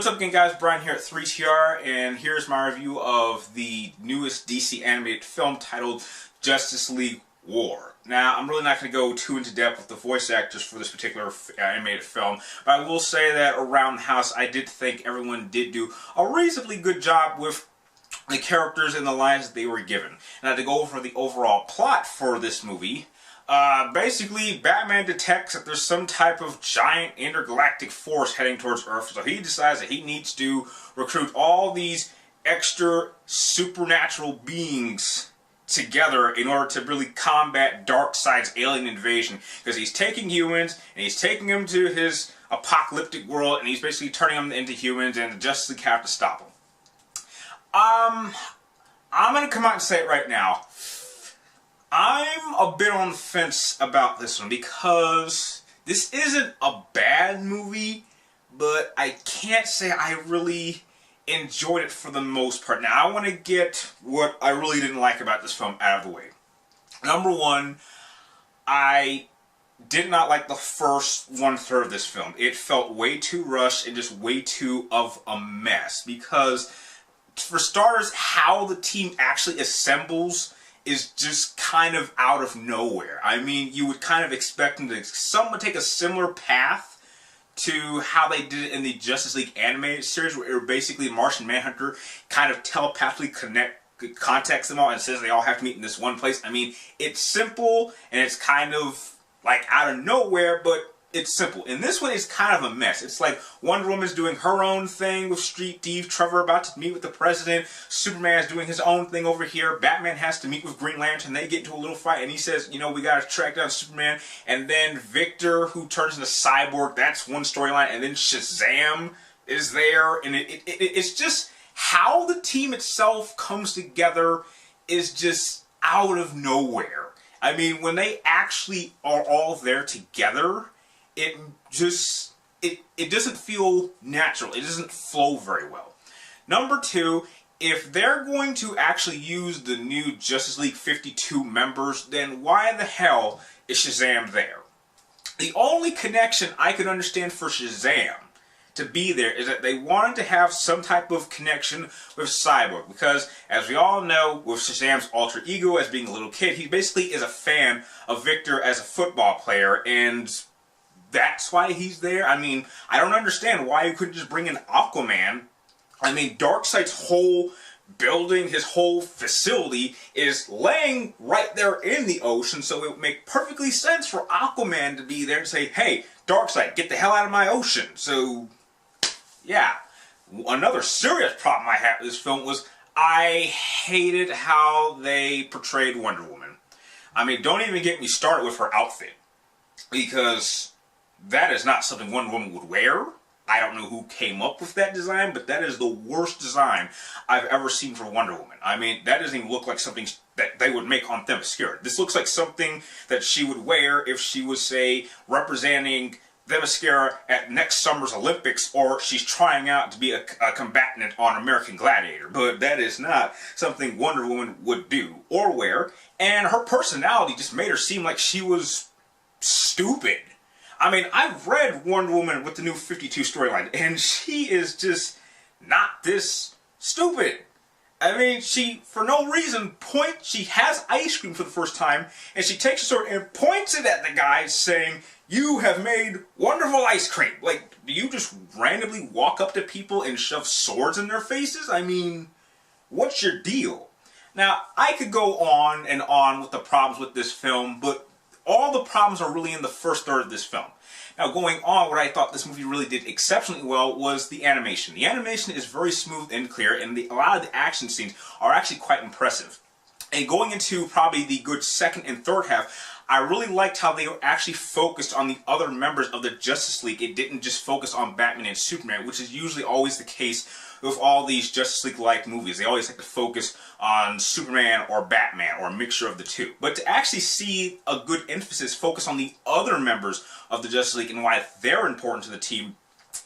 What's up again, guys? Brian here at 3TR, and here's my review of the newest DC animated film titled Justice League War. Now, I'm really not going to go too into depth with the voice actors for this particular animated film, but I will say that around the house, I did think everyone did do a reasonably good job with the characters and the lines that they were given. Now, to go over the overall plot for this movie, basically, Batman detects that there's some type of giant intergalactic force heading towards Earth, so he decides that he needs to recruit all these extra supernatural beings together in order to really combat Darkseid's alien invasion, because he's taking humans and he's taking them to his apocalyptic world, and he's basically turning them into humans, and the Justice League have to stop him. I'm gonna come out and say it right now. I'm a bit on the fence about this one because this isn't a bad movie, but I can't say I really enjoyed it for the most part. Now, I want to get what I really didn't like about this film out of the way. Number one, I did not like the first one-third of this film. It felt way too rushed and just way too of a mess because, for starters, how the team actually assembles is just kind of out of nowhere. I mean, you would kind of expect them to somewhat take a similar path to how they did it in the Justice League animated series, where basically Martian Manhunter kind of telepathically contacts them all and says they all have to meet in this one place. I mean, it's simple and it's kind of like out of nowhere, but it's simple. And this one is kind of a mess. It's like Wonder Woman's doing her own thing with Street Thief, Trevor about to meet with the President, Superman's doing his own thing over here, Batman has to meet with Green Lantern, they get into a little fight, and he says, you know, we gotta track down Superman, and then Victor, who turns into Cyborg, that's one storyline, and then Shazam is there, and it's just how the team itself comes together is just out of nowhere. I mean, when they actually are all there together, it doesn't feel natural. It doesn't flow very well. Number two, if they're going to actually use the new Justice League 52 members, then why the hell is Shazam there? The only connection I could understand for Shazam to be there is that they wanted to have some type of connection with Cyborg, because as we all know, with Shazam's alter ego as being a little kid, he basically is a fan of Victor as a football player, and that's why he's there. I mean, I don't understand why you couldn't just bring in Aquaman. I mean, Darkseid's whole building, his whole facility is laying right there in the ocean, so it would make perfectly sense for Aquaman to be there and say, hey, Darkseid, get the hell out of my ocean. So, yeah. Another serious problem I had with this film was I hated how they portrayed Wonder Woman. I mean, don't even get me started with her outfit, because that is not something Wonder Woman would wear. I don't know who came up with that design, but that is the worst design I've ever seen for Wonder Woman. I mean, that doesn't even look like something that they would make on Themyscira. This looks like something that she would wear if she was, say, representing Themyscira at next summer's Olympics, or she's trying out to be a combatant on American Gladiator. But that is not something Wonder Woman would do or wear, and her personality just made her seem like she was stupid. I mean, I've read Wonder Woman with the new 52 storyline, and she is just not this stupid. I mean, she, for no reason, she has ice cream for the first time, and she takes a sword and points it at the guy saying, you have made wonderful ice cream. Like, do you just randomly walk up to people and shove swords in their faces? I mean, what's your deal? Now, I could go on and on with the problems with this film, but all the problems are really in the first third of this film. Now, going on, what I thought this movie really did exceptionally well was the animation. The animation is very smooth and clear, and a lot of the action scenes are actually quite impressive. And going into probably the good second and third half, I really liked how they actually focused on the other members of the Justice League. It didn't just focus on Batman and Superman, which is usually always the case with all these Justice League-like movies. They always like to focus on Superman or Batman, or a mixture of the two. But to actually see a good emphasis focus on the other members of the Justice League and why they're important to the team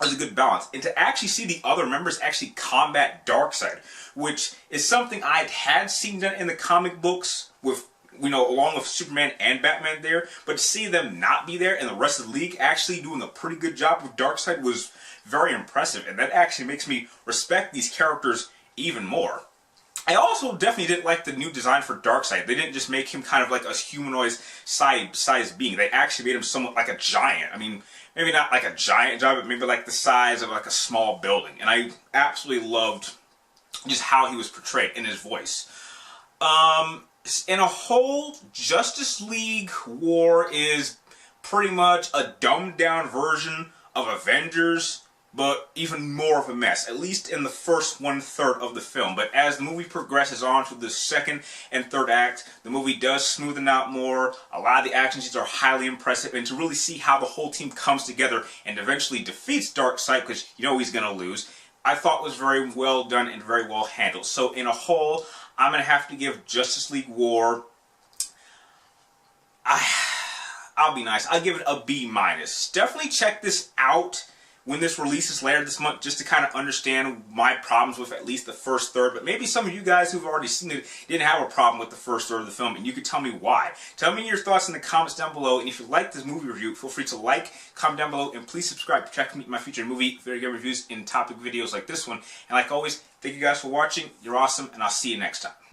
was a good balance. And to actually see the other members actually combat Darkseid, which is something I had seen done in the comic books with along with Superman and Batman there, but to see them not be there and the rest of the league actually doing a pretty good job with Darkseid was very impressive, and that actually makes me respect these characters even more. I also definitely didn't like the new design for Darkseid. They didn't just make him kind of like a humanoid-sized being. They actually made him somewhat like a giant. I mean, maybe not like a giant but maybe like the size of like a small building. And I absolutely loved just how he was portrayed in his voice. In a whole, Justice League War is pretty much a dumbed-down version of Avengers, but even more of a mess, at least in the first 1/3 of the film. But as the movie progresses on to the second and third act, the movie does smoothen out more. A lot of the action scenes are highly impressive, and to really see how the whole team comes together and eventually defeats Darkseid, because you know he's going to lose, I thought was very well done and very well handled. So in a whole, I'm going to have to give Justice League War, I'll be nice, I'll give it a B-. Definitely check this out when this releases later this month, just to kind of understand my problems with at least the first third. But maybe some of you guys who've already seen it didn't have a problem with the first third of the film, and you could tell me why. Tell me your thoughts in the comments down below, and if you like this movie review, feel free to like, comment down below, and please subscribe to check my future movie video game reviews and topic videos like this one. And like always, thank you guys for watching. You're awesome, and I'll see you next time.